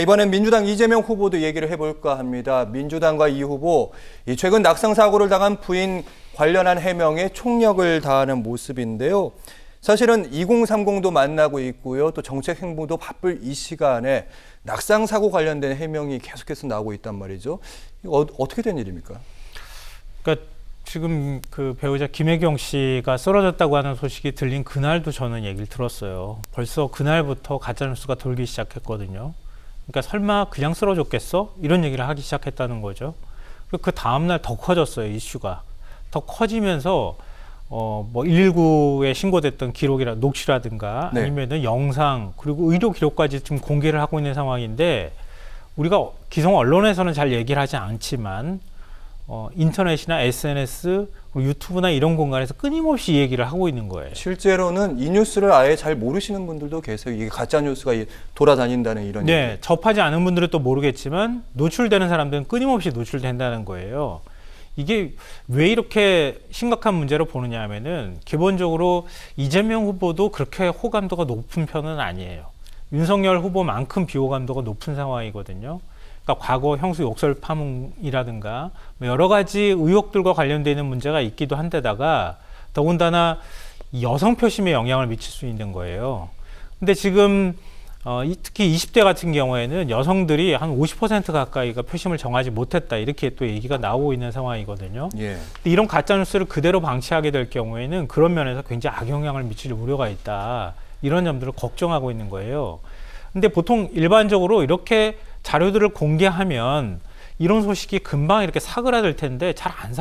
이번엔 민주당 이재명 후보도 얘기를 해볼까 합니다. 민주당과 이 후보, 최근 낙상 사고를 당한 부인 관련한 해명에 총력을 다하는 모습인데요. 사실은 2030도 만나고 있고요. 또 정책 행보도 바쁠 이 시간에 낙상 사고 관련된 해명이 계속해서 나오고 있단 말이죠. 이거 어떻게 된 일입니까? 그러니까 지금 그 배우자 김혜경 씨가 쓰러졌다고 하는 소식이 들린 그날도 저는 얘기를 들었어요. 벌써 그날부터 가짜뉴스가 돌기 시작했거든요. 그러니까 설마 그냥 쓰러졌겠어? 이런 얘기를 하기 시작했다는 거죠. 그 다음날 더 커졌어요, 이슈가. 더 커지면서 뭐 119에 신고됐던 기록이라 녹취라든가 네. 아니면은 영상 그리고 의료 기록까지 지금 공개를 하고 있는 상황인데 우리가 기성 언론에서는 잘 얘기를 하지 않지만 인터넷이나 SNS, 유튜브나 이런 공간에서 끊임없이 얘기를 하고 있는 거예요. 실제로는 이 뉴스를 아예 잘 모르시는 분들도 계세요. 이게 가짜 뉴스가 돌아다닌다는 이런 네, 얘기. 접하지 않은 분들은 또 모르겠지만 노출되는 사람들은 끊임없이 노출된다는 거예요. 이게 왜 이렇게 심각한 문제로 보느냐 하면은 기본적으로 이재명 후보도 그렇게 호감도가 높은 편은 아니에요. 윤석열 후보만큼 비호감도가 높은 상황이거든요. 그러니까 과거 형수 욕설 파문이라든가 여러 가지 의혹들과 관련되는 문제가 있기도 한데다가 더군다나 여성 표심에 영향을 미칠 수 있는 거예요. 근데 지금 특히 20대 같은 경우에는 여성들이 한 50% 가까이가 표심을 정하지 못했다 이렇게 또 얘기가 나오고 있는 상황이거든요. 예. 이런 가짜뉴스를 그대로 방치하게 될 경우에는 그런 면에서 굉장히 악영향을 미칠 우려가 있다. 이런 점들을 걱정하고 있는 거예요. 근데 보통 일반적으로 이렇게 자료들을 공개하면 이런 소식이 금방 이렇게 사그라들 텐데 잘 안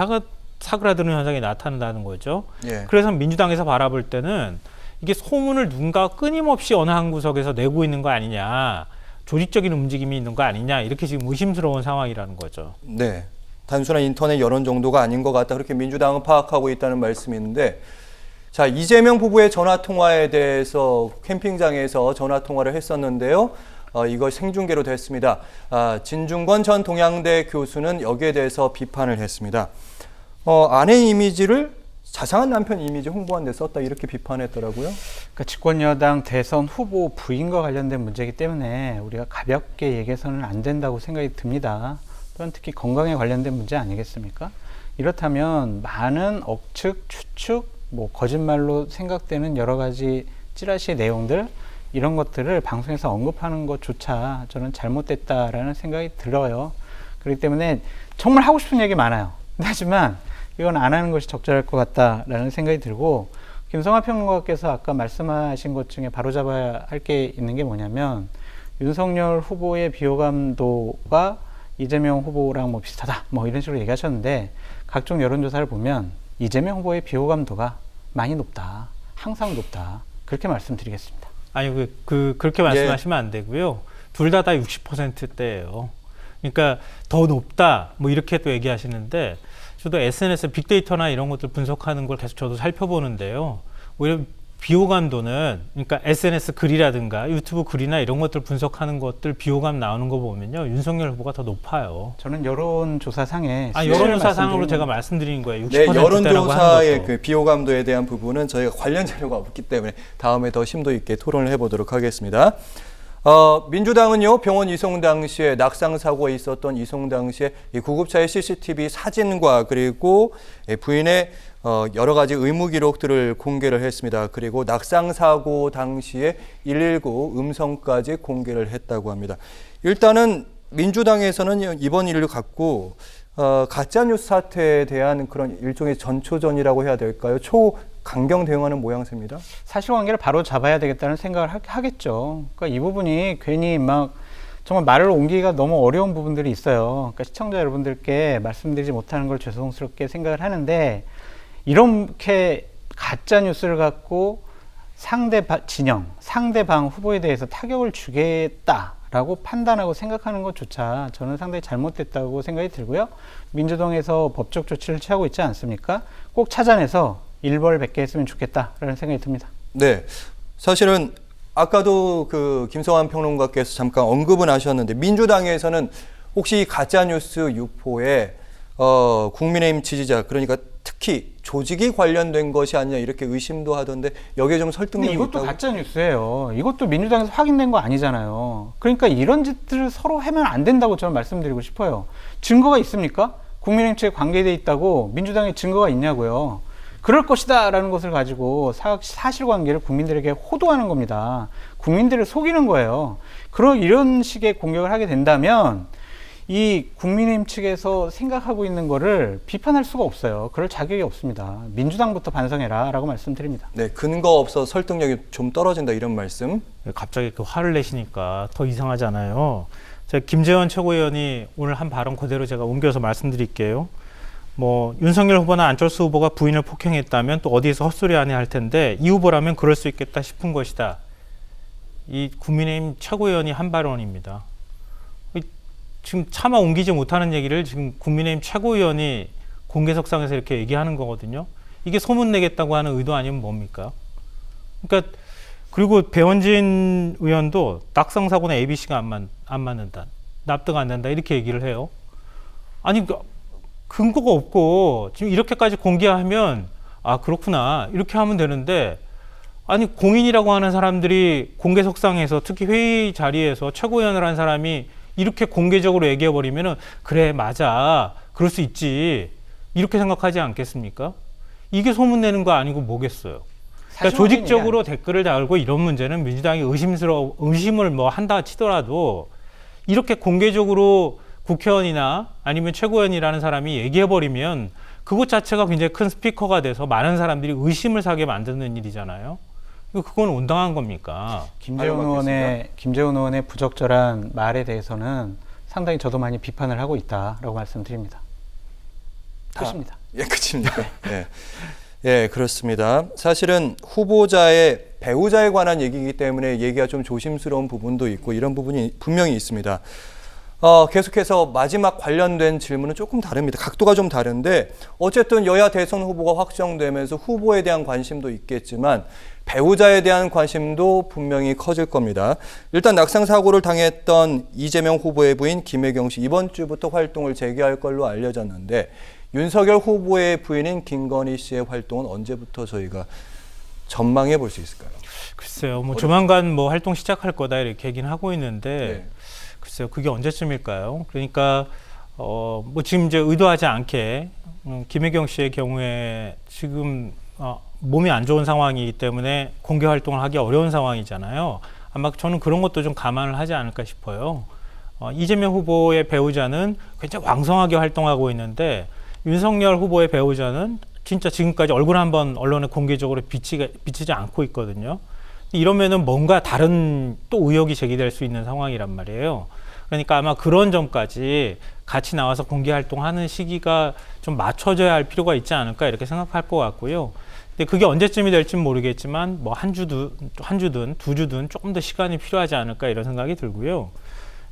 사그라드는 현상이 나타난다는 거죠. 예. 그래서 민주당에서 바라볼 때는 이게 소문을 누군가 끊임없이 어느 한 구석에서 내고 있는 거 아니냐, 조직적인 움직임이 있는 거 아니냐 이렇게 지금 의심스러운 상황이라는 거죠. 네. 단순한 인터넷 여론 정도가 아닌 것 같다. 그렇게 민주당은 파악하고 있다는 말씀인데, 자, 이재명 부부의 전화통화에 대해서 캠핑장에서 전화통화를 했었는데요. 이거 생중계로 됐습니다. 진중권 전 동양대 교수는 여기에 대해서 비판을 했습니다. 아내 이미지를 자상한 남편 이미지 홍보한 데 썼다 이렇게 비판했더라고요. 그러니까 집권여당 대선 후보 부인과 관련된 문제이기 때문에 우리가 가볍게 얘기해서는 안 된다고 생각이 듭니다. 또한 특히 건강에 관련된 문제 아니겠습니까? 이렇다면 많은 억측, 추측, 거짓말로 생각되는 여러 가지 찌라시의 내용들 이런 것들을 방송에서 언급하는 것조차 저는 잘못됐다라는 생각이 들어요. 그렇기 때문에 정말 하고 싶은 얘기 많아요. 하지만 이건 안 하는 것이 적절할 것 같다라는 생각이 들고 김성하 평론가께서 아까 말씀하신 것 중에 바로잡아야 할 게 있는 게 뭐냐면 윤석열 후보의 비호감도가 이재명 후보랑 비슷하다 이런 식으로 얘기하셨는데 각종 여론조사를 보면 이재명 후보의 비호감도가 많이 높다. 항상 높다. 그렇게 말씀드리겠습니다. 아니 그렇게 말씀하시면 안 되고요. 둘 다 60%대예요. 그러니까 더 높다 이렇게 또 얘기하시는데 저도 SNS 빅데이터나 이런 것들 분석하는 걸 계속 저도 살펴보는데요. 오히려 비호감도는 그러니까 SNS 글이라든가 유튜브 글이나 이런 것들 분석하는 것들 비호감 나오는 거 보면요. 윤석열 후보가 더 높아요. 저는 여론조사상에 여론조사상으로 제가 말씀드린 거예요. 60%대라고 네, 여론조사의 하는 그 비호감도에 대한 부분은 저희가 관련 자료가 없기 때문에 다음에 더 심도 있게 토론을 해보도록 하겠습니다. 민주당은요, 병원 이송 당시에 낙상 사고가 있었던 이송 당시에 이 구급차의 CCTV 사진과 그리고 부인의 여러 가지 의무 기록들을 공개를 했습니다. 그리고 낙상 사고 당시에 119 음성까지 공개를 했다고 합니다. 일단은 민주당에서는 이번 일을 갖고 가짜뉴스 사태에 대한 그런 일종의 전초전이라고 해야 될까요? 강경 대응하는 모양새입니다. 사실관계를 바로 잡아야 되겠다는 생각을 하겠죠. 그러니까 이 부분이 괜히 정말 말을 옮기기가 너무 어려운 부분들이 있어요. 그러니까 시청자 여러분들께 말씀드리지 못하는 걸 죄송스럽게 생각을 하는데 이렇게 가짜 뉴스를 갖고 상대방 후보에 대해서 타격을 주겠다라고 판단하고 생각하는 것조차 저는 상당히 잘못됐다고 생각이 들고요. 민주당에서 법적 조치를 취하고 있지 않습니까? 꼭 찾아내서 일벌백계 했으면 좋겠다라는 생각이 듭니다. 네, 사실은 아까도 그 김성환 평론가께서 잠깐 언급은 하셨는데 민주당에서는 혹시 가짜뉴스 유포에 국민의힘 지지자 그러니까 특히 특히 조직이 관련된 것이 아니냐 이렇게 의심도 하던데 여기에 좀 근데 설득력이 이것도 있다고. 가짜 뉴스예요. 이것도 민주당에서 확인된 거 아니잖아요. 그러니까 이런 짓들을 서로 하면 안 된다고 저는 말씀드리고 싶어요. 증거가 있습니까? 국민의힘 측에 관계돼 있다고 민주당에 증거가 있냐고요. 그럴 것이다라는 것을 가지고 사실관계를 국민들에게 호도하는 겁니다. 국민들을 속이는 거예요. 이런 식의 공격을 하게 된다면 이 국민의힘 측에서 생각하고 있는 거를 비판할 수가 없어요. 그럴 자격이 없습니다. 민주당부터 반성해라 라고 말씀드립니다. 네, 근거 없어 설득력이 좀 떨어진다 이런 말씀. 갑자기 그 화를 내시니까 더 이상하잖아요. 제가 김재원 최고위원이 오늘 한 발언 그대로 제가 옮겨서 말씀드릴게요. 뭐 윤석열 후보나 안철수 후보가 부인을 폭행했다면 또 어디에서 헛소리 하냐 할 텐데 이 후보라면 그럴 수 있겠다 싶은 것이다. 이 국민의힘 최고위원이 한 발언입니다. 지금 차마 옮기지 못하는 얘기를 지금 국민의힘 최고위원이 공개석상에서 이렇게 얘기하는 거거든요. 이게 소문 내겠다고 하는 의도 아니면 뭡니까? 그러니까 그리고 배원진 의원도 낙상 사고는 ABC가 안 맞는다, 납득 안 된다 이렇게 얘기를 해요. 아니 근거가 없고 지금 이렇게까지 공개하면 아 그렇구나 이렇게 하면 되는데 아니 공인이라고 하는 사람들이 공개석상에서 특히 회의 자리에서 최고위원을 한 사람이 이렇게 공개적으로 얘기해버리면은 그래 맞아 그럴 수 있지 이렇게 생각하지 않겠습니까? 이게 소문내는 거 아니고 뭐겠어요. 그러니까 조직적으로 댓글을 달고 이런 문제는 민주당이 의심을 뭐 한다 치더라도 이렇게 공개적으로 국회의원이나 아니면 최고위원이라는 사람이 얘기해버리면 그것 자체가 굉장히 큰 스피커가 돼서 많은 사람들이 의심을 사게 만드는 일이잖아요. 그건 온당한 겁니까? 김재원 의원의 부적절한 말에 대해서는 상당히 저도 많이 비판을 하고 있다라고 말씀드립니다. 끝입니다. 예, 끝입니까? 네. 예, 그렇습니다. 사실은 후보자의 배우자에 관한 얘기이기 때문에 얘기가 좀 조심스러운 부분도 있고 이런 부분이 분명히 있습니다. 계속해서 마지막 관련된 질문은 조금 다릅니다. 각도가 좀 다른데 어쨌든 여야 대선 후보가 확정되면서 후보에 대한 관심도 있겠지만 배우자에 대한 관심도 분명히 커질 겁니다. 일단 낙상 사고를 당했던 이재명 후보의 부인 김혜경 씨 이번 주부터 활동을 재개할 걸로 알려졌는데 윤석열 후보의 부인인 김건희 씨의 활동은 언제부터 저희가 전망해 볼 수 있을까요? 글쎄요, 뭐 조만간 뭐 활동 시작할 거다 이렇게 얘기는 하고 있는데 네. 글쎄요, 그게 언제쯤일까요? 그러니까 뭐 지금 이제 의도하지 않게 김혜경 씨의 경우에 지금 몸이 안 좋은 상황이기 때문에 공개 활동을 하기 어려운 상황이잖아요. 아마 저는 그런 것도 좀 감안을 하지 않을까 싶어요. 이재명 후보의 배우자는 굉장히 왕성하게 활동하고 있는데 윤석열 후보의 배우자는 진짜 지금까지 얼굴 한번 언론에 공개적으로 비치지 않고 있거든요. 이러면은 뭔가 다른 또 의혹이 제기될 수 있는 상황이란 말이에요. 그러니까 아마 그런 점까지 같이 나와서 공개 활동하는 시기가 좀 맞춰져야 할 필요가 있지 않을까 이렇게 생각할 것 같고요. 근데 그게 언제쯤이 될지는 모르겠지만 뭐 한 주든 두 주든 조금 더 시간이 필요하지 않을까 이런 생각이 들고요.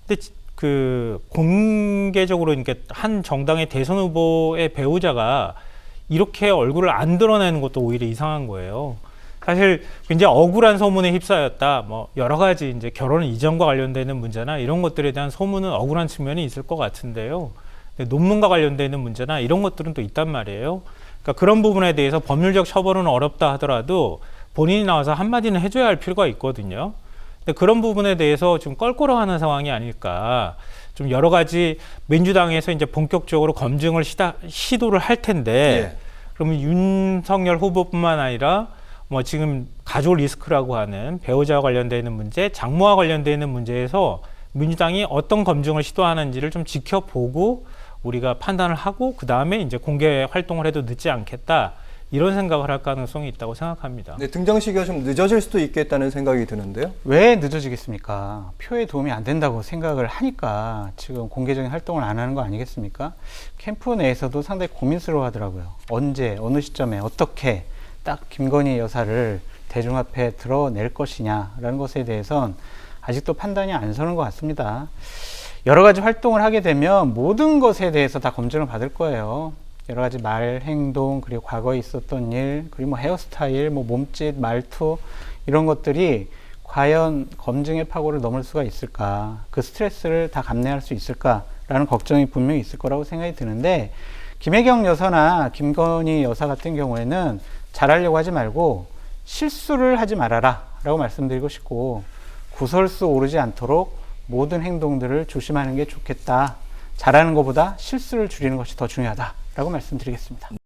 근데 그 공개적으로 이렇게 한 정당의 대선 후보의 배우자가 이렇게 얼굴을 안 드러내는 것도 오히려 이상한 거예요. 사실 굉장히 억울한 소문에 휩싸였다. 뭐 여러 가지 이제 결혼 이전과 관련되는 문제나 이런 것들에 대한 소문은 억울한 측면이 있을 것 같은데요. 근데 논문과 관련되는 문제나 이런 것들은 또 있단 말이에요. 그러니까 그런 부분에 대해서 법률적 처벌은 어렵다 하더라도 본인이 나와서 한마디는 해줘야 할 필요가 있거든요. 근데 그런 부분에 대해서 좀 껄끄러워하는 상황이 아닐까. 좀 여러 가지 민주당에서 이제 본격적으로 검증을 시도를 할 텐데, 그러면 윤석열 후보뿐만 아니라 뭐 지금 가족 리스크라고 하는 배우자와 관련되는 문제, 장모와 관련되는 문제에서 민주당이 어떤 검증을 시도하는지를 좀 지켜보고 우리가 판단을 하고 그 다음에 이제 공개 활동을 해도 늦지 않겠다 이런 생각을 할 가능성이 있다고 생각합니다. 네, 등장 시기가 좀 늦어질 수도 있겠다는 생각이 드는데요. 왜 늦어지겠습니까? 표에 도움이 안 된다고 생각을 하니까 지금 공개적인 활동을 안 하는 거 아니겠습니까? 캠프 내에서도 상당히 고민스러워 하더라고요. 언제, 어느 시점에, 어떻게 딱 김건희 여사를 대중 앞에 드러낼 것이냐라는 것에 대해선 아직도 판단이 안 서는 것 같습니다. 여러 가지 활동을 하게 되면 모든 것에 대해서 다 검증을 받을 거예요. 여러 가지 말, 행동, 그리고 과거에 있었던 일, 그리고 뭐 헤어스타일, 뭐 몸짓, 말투 이런 것들이 과연 검증의 파고를 넘을 수가 있을까? 그 스트레스를 다 감내할 수 있을까라는 걱정이 분명히 있을 거라고 생각이 드는데 김혜경 여사나 김건희 여사 같은 경우에는 잘하려고 하지 말고 실수를 하지 말아라 라고 말씀드리고 싶고, 구설수 오르지 않도록 모든 행동들을 조심하는 게 좋겠다. 잘하는 것보다 실수를 줄이는 것이 더 중요하다라고 말씀드리겠습니다.